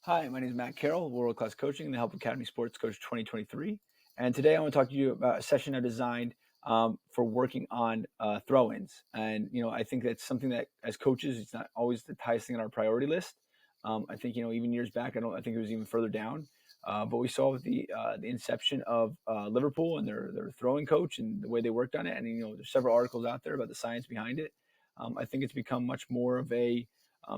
Hi, my name is Matt Carroll, World Class Coaching and the Help Academy Sports Coach 2023. And today I want to talk to you about a session I designed for working on throw-ins. And, I think that's something that as coaches, it's not always the highest thing on our priority list. I think, even years back, I think it was even further down. But we saw with the inception of Liverpool and their throwing coach and the way they worked on it. And, there's several articles out there about the science behind it. I think it's become much more of a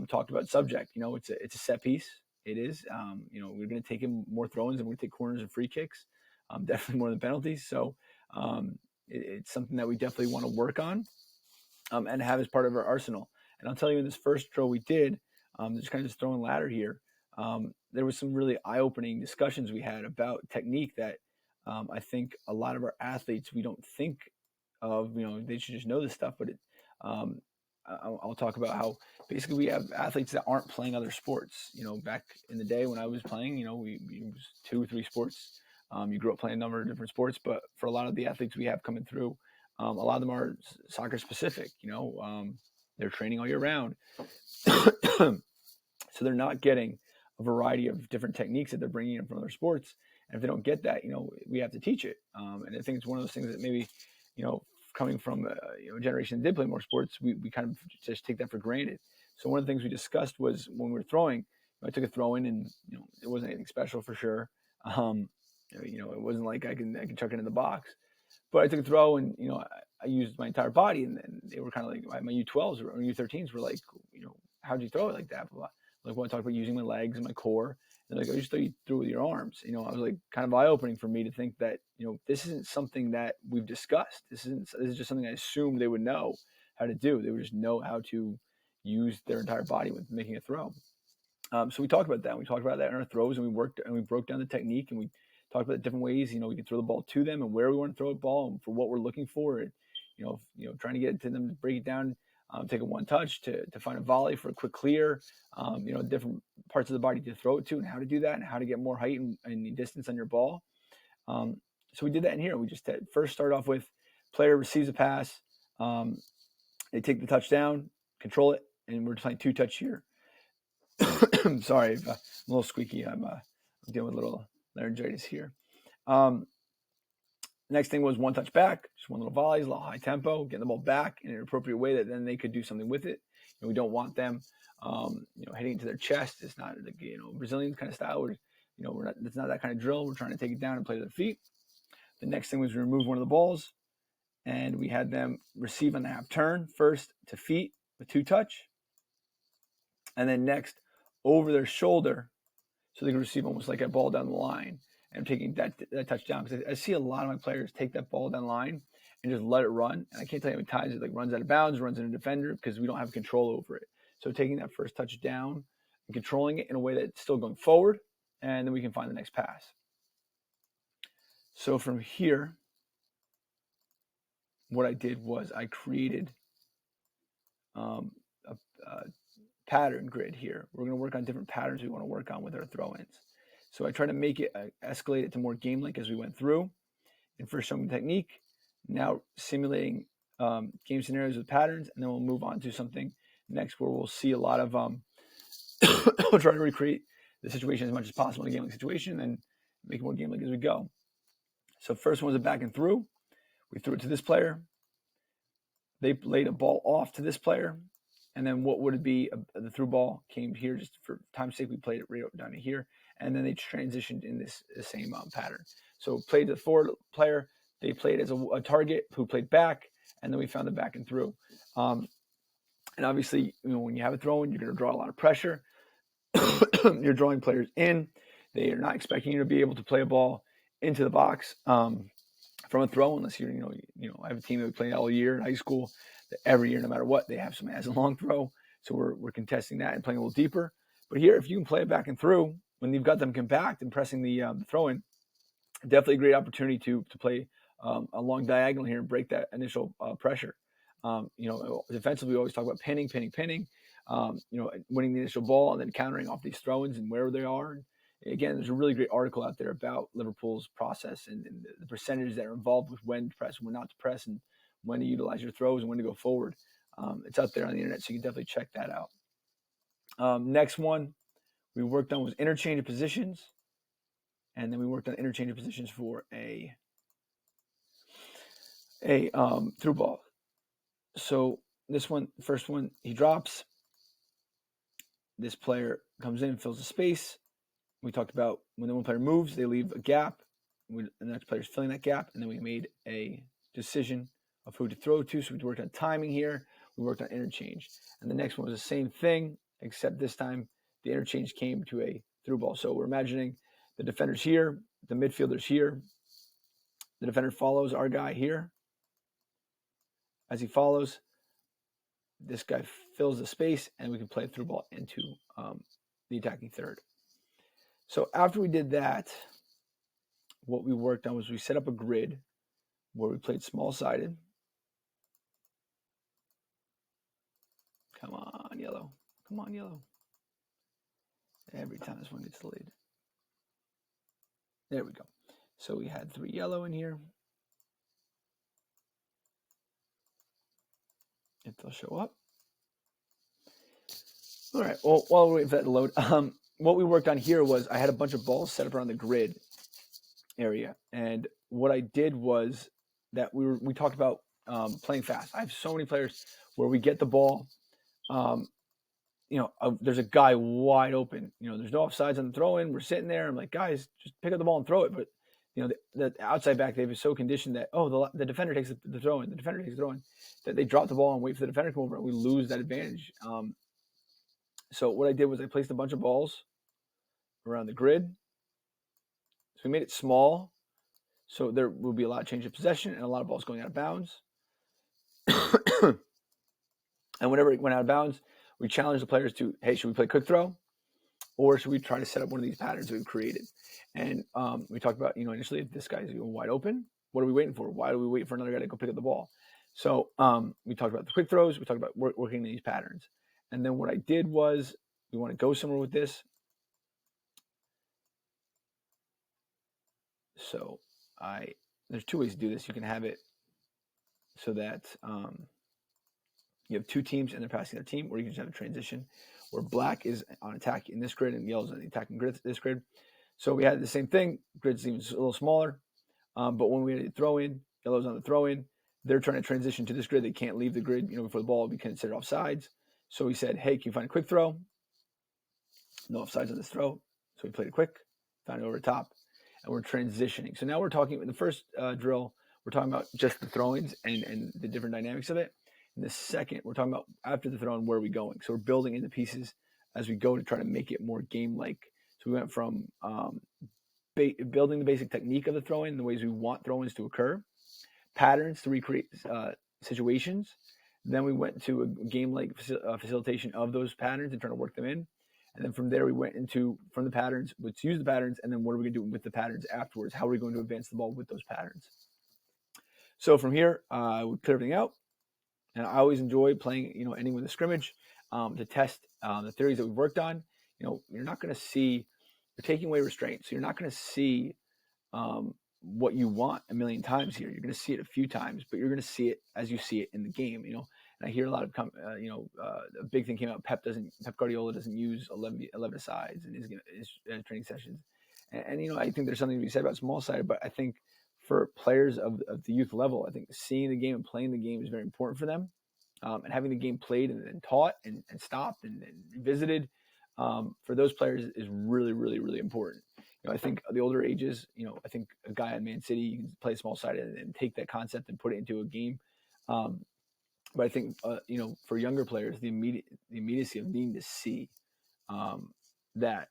talked about subject. It's a set piece. It is. We're going to take in more throw-ins and we're going to take corners and free kicks, definitely more than penalties. So it's something that we definitely want to work on and have as part of our arsenal. And I'll tell you, in this first drill we did, just kind of just throwing ladder here, there was some really eye-opening discussions we had about technique that I think a lot of our athletes, we don't think of, they should just know this stuff, but I'll talk about how basically we have athletes that aren't playing other sports. Back in the day when I was playing, we was 2 or 3 sports. You grew up playing a number of different sports, but for a lot of the athletes we have coming through, a lot of them are soccer specific. They're training all year round, so they're not getting a variety of different techniques that they're bringing in from other sports. And if they don't get that, we have to teach it. And I think it's one of those things that maybe, coming from a generation that did play more sports, we kind of just take that for granted. So one of the things we discussed was when we were throwing, I took a throw in and, it wasn't anything special for sure. It wasn't like I can chuck it in the box, but I took a throw and, I used my entire body and they were kind of like my U12s or U13s were like, how'd you throw it like that? Blah, blah. Like when I talked about using my legs and my core, and like, I just thought you threw it with your arms. I was like kind of eye-opening for me to think that, this isn't something that we've discussed. This is just something I assumed they would know how to do. They would just know how to use their entire body with making a throw. So we talked about that. We talked about that in our throws, and we broke down the technique, and we talked about different ways. We can throw the ball to them and where we want to throw the ball and for what we're looking for. And, trying to get to them to break it down, take a one touch to find a volley for a quick clear, different parts of the body to throw it to and how to do that and how to get more height and distance on your ball. So we did that in here. We just first start off with player receives a pass. They take the touchdown, control it, and we're playing 2-touch here. Sorry, I'm a little squeaky. I'm dealing with a little laryngitis here. Next thing was 1-touch back, just one little volley, a little high tempo, getting the ball back in an appropriate way that then they could do something with it. And we don't want them, hitting into their chest. It's not like, Brazilian kind of style where, it's not that kind of drill. We're trying to take it down and play to their feet. The next thing was we removed one of the balls and we had them receive on the half turn first to feet with 2-touch. And then next over their shoulder so they can receive almost like a ball down the line. And taking that touchdown, because I see a lot of my players take that ball down the line and just let it run. And I can't tell you how many times it like runs out of bounds, runs into a defender because we don't have control over it. So taking that first touch down and controlling it in a way that's still going forward, and then we can find the next pass. So from here, what I did was I created a pattern grid here. We're going to work on different patterns we want to work on with our throw-ins. So I try to make it, escalate it to more game-like as we went through. And first showing the technique, now simulating game scenarios with patterns, and then we'll move on to something next where we'll see a lot of, we'll try to recreate the situation as much as possible in a game-like situation and make it more game-like as we go. So first one was a back and through. We threw it to this player. They laid a ball off to this player. And then what would it be? The through ball came here just for time's sake. We played it right down to here. And then they transitioned in the same pattern. So played the forward player. They played as a target who played back. And then we found the back and through. And obviously, when you have a throw in, you're going to draw a lot of pressure. You're drawing players in. They are not expecting you to be able to play a ball into the box from a throw unless you're, I have a team that we played all year in high school. Every year, no matter what, they have somebody has a long throw. So we're contesting that and playing a little deeper. But here, if you can play it back and through, when you've got them compact and pressing the throw-in, definitely a great opportunity to play a long diagonal here and break that initial pressure. Defensively, we always talk about pinning, winning the initial ball and then countering off these throw-ins and where they are. And again, there's a really great article out there about Liverpool's process and the percentages that are involved with when to press and when not to press and when to utilize your throws and when to go forward. It's out there on the internet, so you can definitely check that out. Next one we worked on was interchange of positions, and then we worked on interchange of positions for a through ball. So this one, first one, he drops. This player comes in, fills the space. We talked about when the one player moves, they leave a gap. And the next player is filling that gap, and then we made a decision of who to throw to. So we worked on timing here. We worked on interchange, and the next one was the same thing, except this time the interchange came to a through ball. So we're imagining the defender's here, the midfielder's here. The defender follows our guy here. As he follows, this guy fills the space, and we can play a through ball into the attacking third. So after we did that, what we worked on was we set up a grid where we played small-sided. Come on, yellow. Come on, yellow. Every time this one gets delayed. There we go. So we had 3 yellow in here. If they'll show up. All right, well, while we're waiting for that to load, what we worked on here was I had a bunch of balls set up around the grid area. And what I did was that we talked about playing fast. I have so many players where we get the ball, there's a guy wide open. There's no offsides on the throw-in. We're sitting there. I'm like, guys, just pick up the ball and throw it. But the outside back, they've been so conditioned that the defender takes the throw-in. The defender takes the throw-in, that they drop the ball and wait for the defender to come over, and we lose that advantage. So what I did was I placed a bunch of balls around the grid. So we made it small, so there will be a lot of change of possession and a lot of balls going out of bounds. And whenever it went out of bounds, we challenged the players to, hey, should we play quick throw? Or should we try to set up one of these patterns that we've created? And we talked about, initially, if this guy's going wide open, what are we waiting for? Why do we wait for another guy to go pick up the ball? So we talked about the quick throws. We talked about working these patterns. And then what I did was, we want to go somewhere with this. So there's 2 ways to do this. You can have it so that you have 2 teams and they're passing their team, or you can just have a transition where black is on attack in this grid and yellow is on the attacking grid, this grid. So we had the same thing. Grid's even a little smaller, but when we had a throw in, yellow's on the throw in. They're trying to transition to this grid. They can't leave the grid, before the ball will be considered offsides. So we said, hey, can you find a quick throw? No offsides on this throw. So we played it quick, found it over the top, and we're transitioning. So now we're talking in the first drill, we're talking about just the throw-ins and the different dynamics of it. In the second, we're talking about after the throw-in, where are we going? So we're building in the pieces as we go to try to make it more game-like. So we went from building the basic technique of the throw-in, the ways we want throw-ins to occur, patterns to recreate situations. Then we went to a game-like facilitation of those patterns and trying to work them in. And then from there, we went into, from the patterns, let's use the patterns, and then what are we going to do with the patterns afterwards? How are we going to advance the ball with those patterns? So from here, we clear everything out. And I always enjoy playing, ending with a scrimmage to test the theories that we've worked on. You're not going to see, you're taking away restraint. So you're not going to see what you want a million times here. You're going to see it a few times, but you're going to see it as you see it in the game, And I hear a lot of, a big thing came out. Pep Guardiola doesn't use 11 sides in his training sessions. And I think there's something to be said about small sided, but I think for players of the youth level, I think seeing the game and playing the game is very important for them. And having the game played and taught and stopped and visited for those players is really, really, really important. I think the older ages, I think a guy on Man City, you can play small sided and take that concept and put it into a game. But I think, for younger players, the immediacy of needing to see that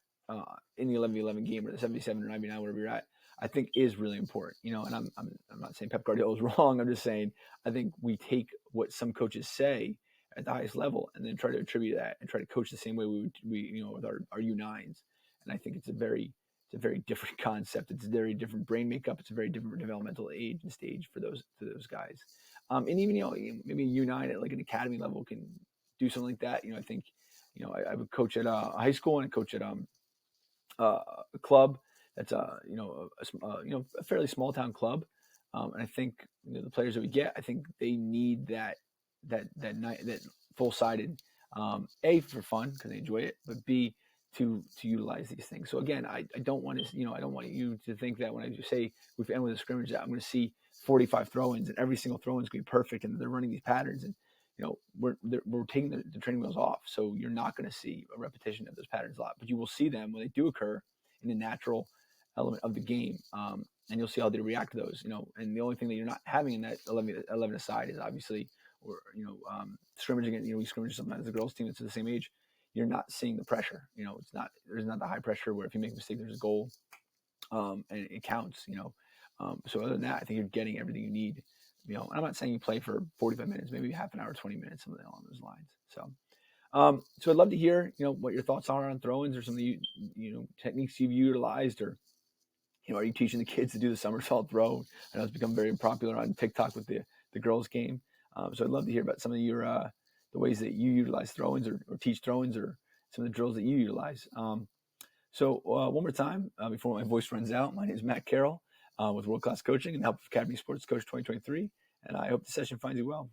in the 11v11 game or the 77 or 99, whatever you're at, I think is really important. And I'm not saying Pep Guardiola is wrong. I'm just saying I think we take what some coaches say at the highest level and then try to attribute that and try to coach the same way we with our U9s. And I think it's a very different concept. It's a very different brain makeup. It's a very different developmental age and stage for those guys. And even maybe U9 at like an academy level can do something like that. I think I would coach at a high school and I coach at a club that's a fairly small town club. And I think the players that we get, I think they need that full sided, A, for fun because they enjoy it, but B, to utilize these things. So again, I don't want to, I don't want you to think that when I just say we've ended with a scrimmage that I'm going to see 45 throw-ins and every single throw-in is going to be perfect and they're running these patterns, and we're taking the training wheels off, so you're not going to see a repetition of those patterns a lot, but you will see them when they do occur in the natural element of the game, and you'll see how they react to those. And the only thing that you're not having in that 11 aside is obviously, or scrimmaging. We scrimmage sometimes the girls team that's the same age. You're not seeing the pressure. There's not the high pressure where if you make a mistake, there's a goal, and it counts. So other than that, I think you're getting everything you need. I'm not saying you play for 45 minutes, maybe half an hour, 20 minutes, something along those lines. So I'd love to hear, what your thoughts are on throw-ins or some of the, techniques you've utilized, or, are you teaching the kids to do the somersault throw? I know it's become very popular on TikTok with the girls game. So I'd love to hear about some of your, the ways that you utilize throw-ins or teach throw-ins, or some of the drills that you utilize. So one more time, before my voice runs out, my name is Matt Carroll with World Class Coaching and the Help of Academy Sports Coach 2023. And I hope the session finds you well.